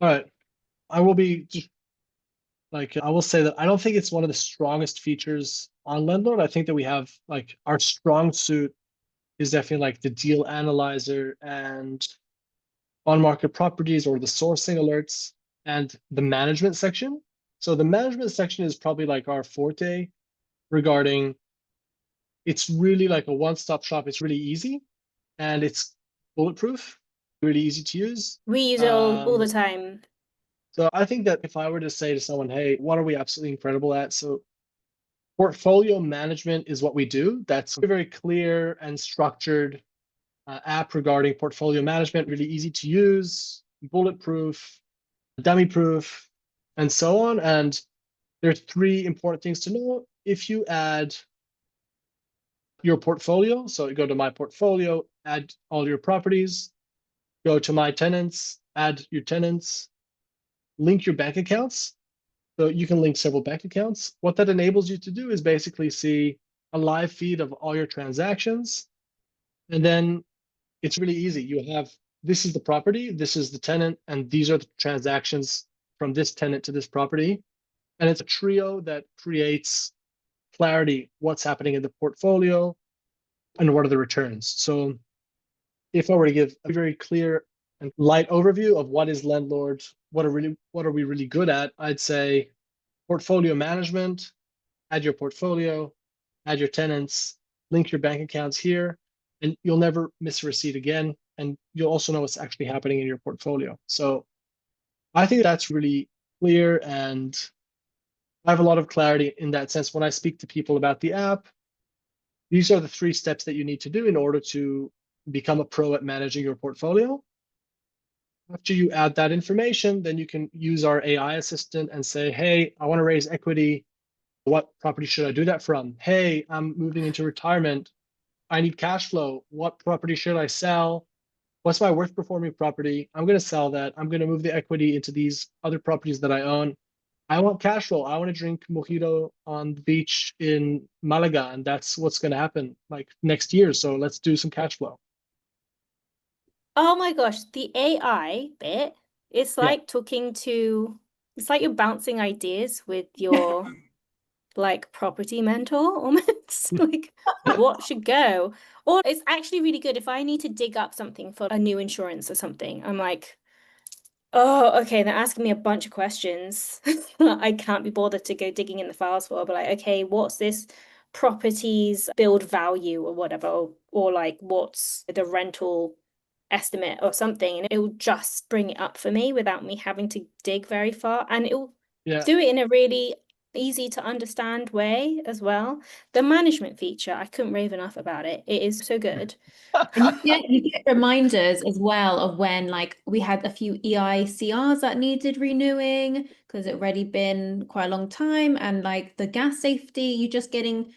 All right. I will be just like, I will say that I don't think it's one of the strongest features on Lendlord. I think that we have like our strong suit is definitely like the deal analyzer and on market properties or the sourcing alerts and the management section. So the management section is probably like our forte regarding it's really like a one-stop shop. It's really easy and it's bulletproof, really easy to use. We use it all the Um, time. so I think that if I were to say to someone, hey, what are we absolutely incredible at? So portfolio management is what we do. That's a very clear and structured app regarding portfolio management, really easy to use, bulletproof, dummy proof, and so on. And there's three important things to know. If you add your portfolio, so you go to my portfolio, add all your properties, go to my tenants, add your tenants, link your bank accounts. So you can link several bank accounts. What that enables you to do is basically see a live feed of all your transactions. And then it's really easy. You have this is the property, this is the tenant, and these are the transactions from this tenant to this property. And it's a trio that creates clarity, what's happening in the portfolio and what are the returns. So if I were to give a very clear and light overview of what is Lendlord, what are we really good at, I'd say portfolio management, add your portfolio, add your tenants, link your bank accounts here, and you'll never miss a receipt again. And you'll also know what's actually happening in your portfolio. So I think that's really clear and I have a lot of clarity in that sense. When I speak to people about the app, these are the three steps that you need to do in order to become a pro at managing your portfolio. After you add that information, then you can use our AI assistant and say, hey, I want to raise equity. What property should I do that from? Hey, I'm moving into retirement. I need cash flow. What property should I sell? What's my worst performing property? I'm going to sell that. I'm going to move the equity into these other properties that I own. I want cash flow. I want to drink mojito on the beach in Malaga, and that's what's going to happen like next year. So let's do some cash flow. Oh my gosh, the AI bit, it's Yeah, like it's like you're bouncing ideas with your like property mentor almost. Like what should go? Or it's actually really good if I need to dig up something for a new insurance or something. I'm like, oh, okay, they're asking me a bunch of questions. I can't be bothered to go digging in the files for, but like, okay, what's this property's build value or whatever, or like what's the rental estimate or something, and it will just bring it up for me without me having to dig very far, and it will yeah, do it in a really easy to understand way as well. The management feature, I couldn't rave enough about it. It is so good. And you get reminders as well of when like we had a few EICRs that needed renewing because it already been quite a long time, and like the gas safety, you just getting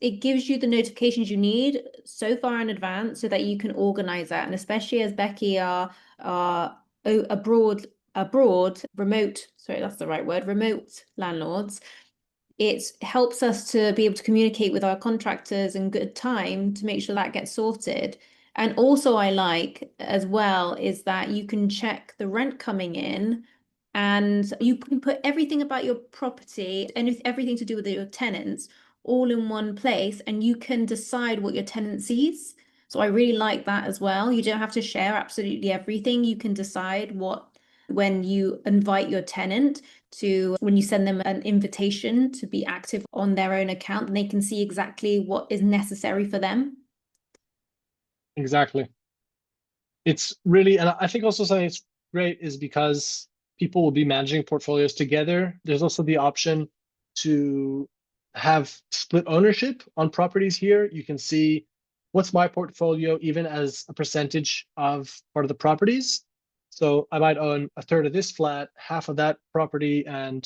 it gives you the notifications you need so far in advance so that you can organize that. And especially as Becky are abroad, remote, sorry, that's the right word, remote landlords, it helps us to be able to communicate with our contractors in good time to make sure that gets sorted. And also, I like as well is that you can check the rent coming in and you can put everything about your property and everything to do with your tenants all in one place, and you can decide what your tenant sees. So I really like that as well. You don't have to share absolutely everything. You can decide what when you invite your tenant to when you send them an invitation to be active on their own account, and they can see exactly what is necessary for them. exactly. It's really, and I think also something that's great is because people will be managing portfolios together. There's also the option to have split ownership on properties here. You can see what's my portfolio, even as a percentage of part of the properties. So I might own a third of this flat, half of that property, and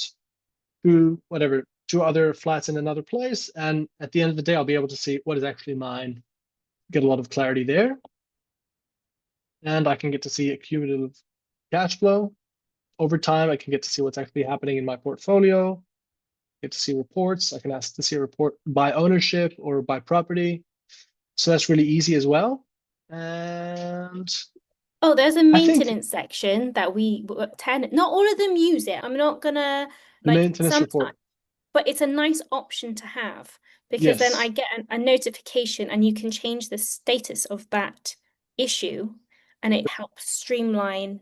two other flats in another place. And at the end of the day, I'll be able to see what is actually mine, get a lot of clarity there. And I can get to see a cumulative cash flow. Over time, I can get to see what's actually happening in my portfolio, get to see reports. I can ask to see a report by ownership or by property. So that's really easy as well. And Oh, there's a I think maintenance section that tenant, not all of them use it. I'm not gonna the like maintenance report. sometimes, but it's a nice option to have because then I Yes, get a notification and you can change the status of that issue and it helps streamline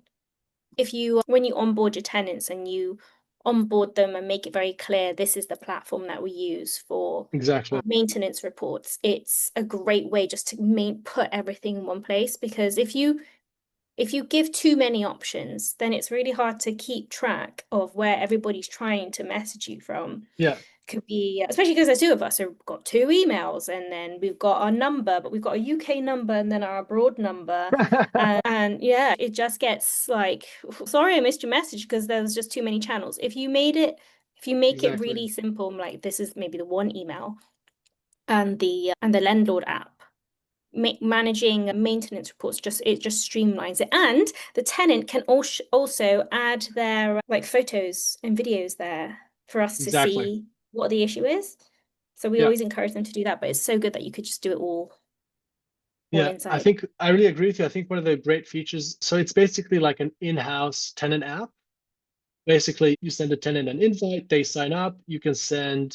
when you onboard your tenants and you onboard them and make it very clear this is the platform that we use for exactly. maintenance reports. It's a great way just to put everything in one place because if you give too many options, then it's really hard to keep track of where everybody's trying to message you from. Yeah. Could be, especially because there's two of us, so we've got two emails, and then we've got our number, but we've got a UK number and then our abroad number. And yeah, it just gets like, sorry, I missed your message because there was just too many channels. If you make it Exactly. really simple, like this is maybe the one email and the Lendlord app, managing maintenance reports just streamlines it, and the tenant can also add their like photos and videos there for us to Exactly. see what the issue is. So we Yeah. always encourage them to do that, but it's so good that you could just do it all Yeah, I inside. think I really agree with you. I think one of the great features, so it's basically like an in-house tenant app. Basically, you send a tenant an invite, they sign up, you can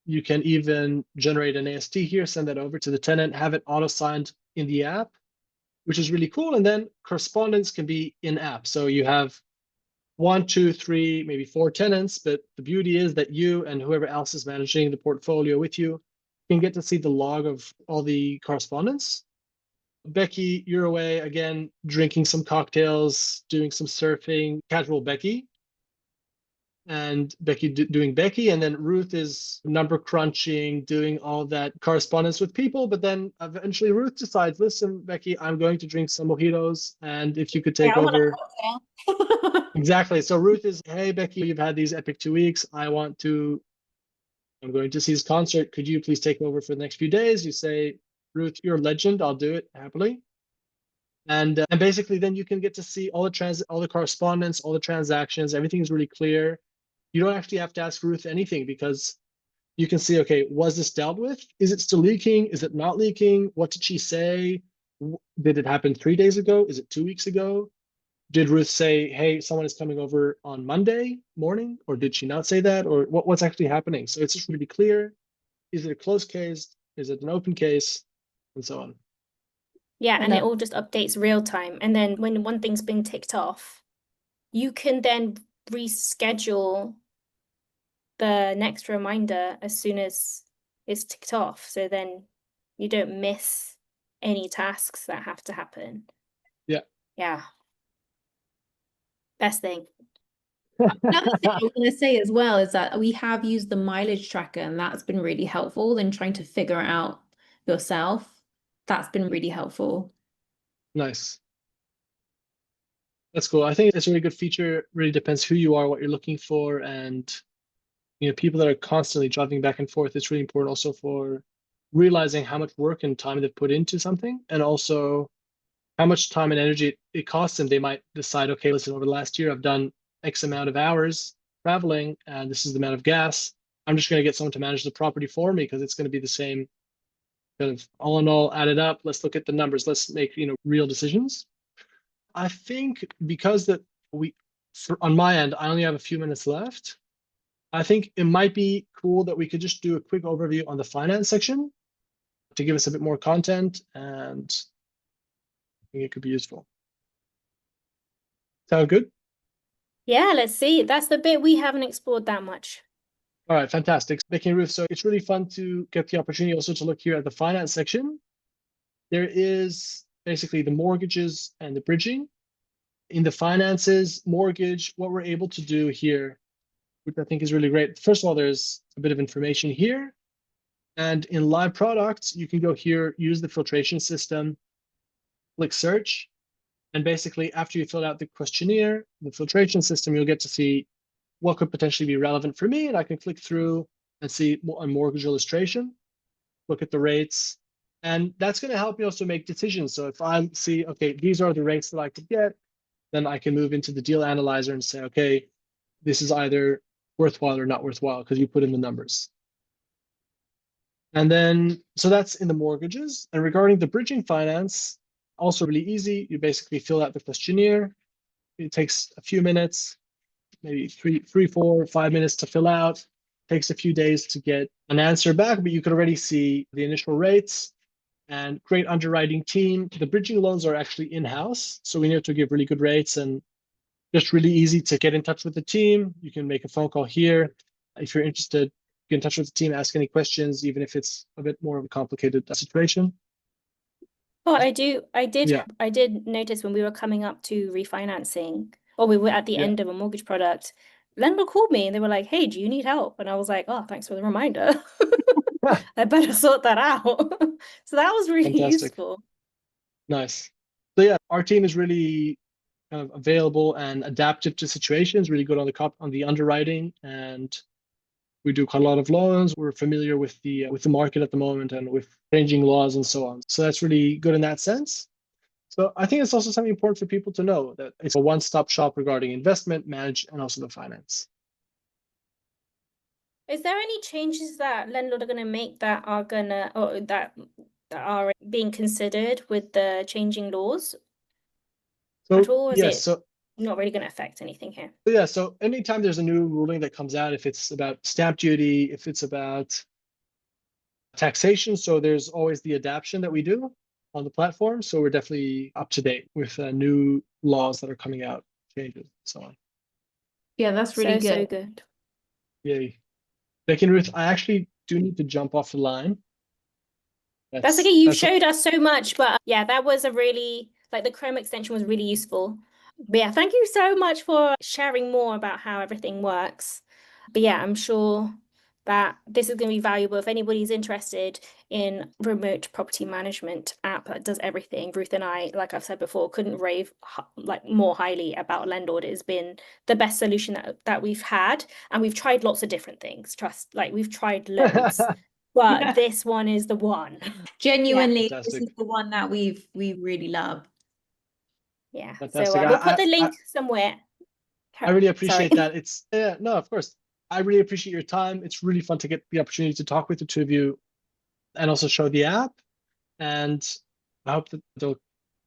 even generate an AST here, send that over to the tenant, have it auto-signed in the app, which is really cool. And then correspondence can be in-app. So you have 1, 2, 3, maybe 4 tenants, but the beauty is that you and whoever else is managing the portfolio with you can get to see the log of all the correspondence. Becky, you're away again, drinking some cocktails, doing some surfing, casual Becky, and Becky doing Becky, and then Ruth is number crunching, doing all that correspondence with people. But then eventually Ruth decides, listen, Becky, I'm going to drink some mojitos, and if you could Yeah, take I want over. a cocktail. Exactly. So Ruth is, hey, Becky, you've had these epic 2 weeks. I'm going to see this concert. Could you please take over for the next few days? You say, Ruth, you're a legend. I'll do it happily. And basically then you can get to see all the correspondence, all the transactions, everything is really clear. You don't actually have to ask Ruth anything because you can see, okay, was this dealt with? Is it still leaking? Is it not leaking? What did she say? Did it happen 3 days ago? Is it 2 weeks ago? Did Ruth say, hey, someone is coming over on Monday morning? Or did she not say that? Or what's actually happening? So it's just really clear. Is it a closed case? Is it an open case? And so on. Yeah, I and it love all just updates real time. And then when one thing's been ticked off, you can then reschedule the next reminder as soon as it's ticked off. So then you don't miss any tasks that have to happen. Yeah. Yeah. Best thing. Another thing I was going to say as well is that we have used the mileage tracker, and that's been really helpful in trying to figure it out yourself. That's been really helpful. Nice. That's cool. I think it's a really good feature. Really depends who you are, what you're looking for, and people that are constantly driving back and forth. It's really important also for realizing how much work and time they've put into something, and also how much time and energy it costs them. They might decide, okay, listen, over the last year, I've done X amount of hours traveling, and this is the amount of gas. I'm just going to get someone to manage the property for me because it's going to be the same kind of all in all added up. Let's look at the numbers. Let's make real decisions. I think because on my end, I only have a few minutes left. I think it might be cool that we could just do a quick overview on the finance section to give us a bit more content, and I think it could be useful. Sound good? Yeah, let's see. That's the bit we haven't explored that much. All right, fantastic. Becky and Ruth, so it's really fun to get the opportunity also to look here at the finance section. There is basically the mortgages and the bridging. In the finances, mortgage, what we're able to do here, which I think is really great. First of all, there's a bit of information here. And in live products, you can go here, use the filtration system, click search. And basically, after you fill out the questionnaire, the filtration system, you'll get to see what could potentially be relevant for me. And I can click through and see a mortgage illustration, look at the rates. And that's going to help me also make decisions. So if I see, okay, these are the rates that I could get, then I can move into the deal analyzer and say, okay, this is either worthwhile or not worthwhile because you put in the numbers. And then, so that's in the mortgages. And regarding the bridging finance, Also really easy. You basically fill out the questionnaire. It takes a few minutes, maybe 3, 4, 5 minutes to fill out. Takes a few days to get an answer back, but you can already see the initial rates and great underwriting team. The bridging loans are actually in-house, so we need to give really good rates and just really easy to get in touch with the team. You can make a phone call here. If you're interested, get in touch with the team, ask any questions, even if it's a bit more of a complicated situation. Oh, I did Yeah. notice when we were coming up to refinancing, or we were at the Yeah. end of a mortgage product, Lendlord called me and they were like, "Hey, do you need help?" And I was like, "Oh, thanks for the reminder. I better sort that out." So that was really Fantastic. useful. Nice. So yeah, our team is really kind of available and adaptive to situations, really good on the underwriting, and we do quite a lot of loans. We're familiar with the market at the moment and with changing laws and so on. So that's really good in that sense. So I think it's also something important for people to know that it's a one-stop shop regarding investment, manage, and also the finance. Is there any changes that Lendlord are going to make that are gonna, or that are being considered with the changing laws at So all? Or is yes, it so not really going to affect anything here? yeah, so anytime there's a new ruling that comes out, if it's about stamp duty, if it's about taxation, so there's always the adaptation that we do on the platform. So we're definitely up to date with new laws that are coming out, changes, and so on. Yeah, that's really So good. good. Yay. Becky and Ruth, I actually do need to jump off the line. That's okay. You showed us so much, but yeah, that was a really, like, the Chrome extension was really useful. But yeah, thank you so much for sharing more about how everything works. But yeah, I'm sure that this is going to be valuable if anybody's interested in remote property management app that does everything. Ruth and I, like I've said before, couldn't rave like more highly about Lendlord. It has been the best solution that we've had, and we've tried lots of different things. Trust, like we've tried loads, but Yeah. this one is the one. Genuinely, this Fantastic. is the one that we really love. Yeah. Fantastic. So we'll put the link somewhere. I really Sorry. appreciate that. It's no, of course. I really appreciate your time. It's really fun to get the opportunity to talk with the two of you and also show the app. And I hope that there'll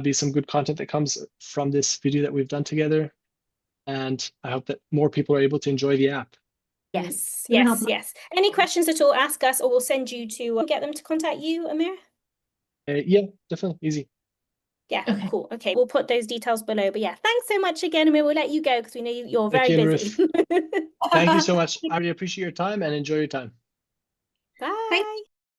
be some good content that comes from this video that we've done together. And I hope that more people are able to enjoy the app. Yes, Gonna help yes, yes. Any questions at all, ask us, or we'll send you to get them to contact you, Amir. Yeah, definitely. Easy. Yeah, Okay. cool. Okay, we'll put those details below. But yeah, thanks so much again, Amir. We'll let you go because we know you're very Becky and busy. Ruth, thank you so much. I really appreciate your time and enjoy your time. Bye. Thank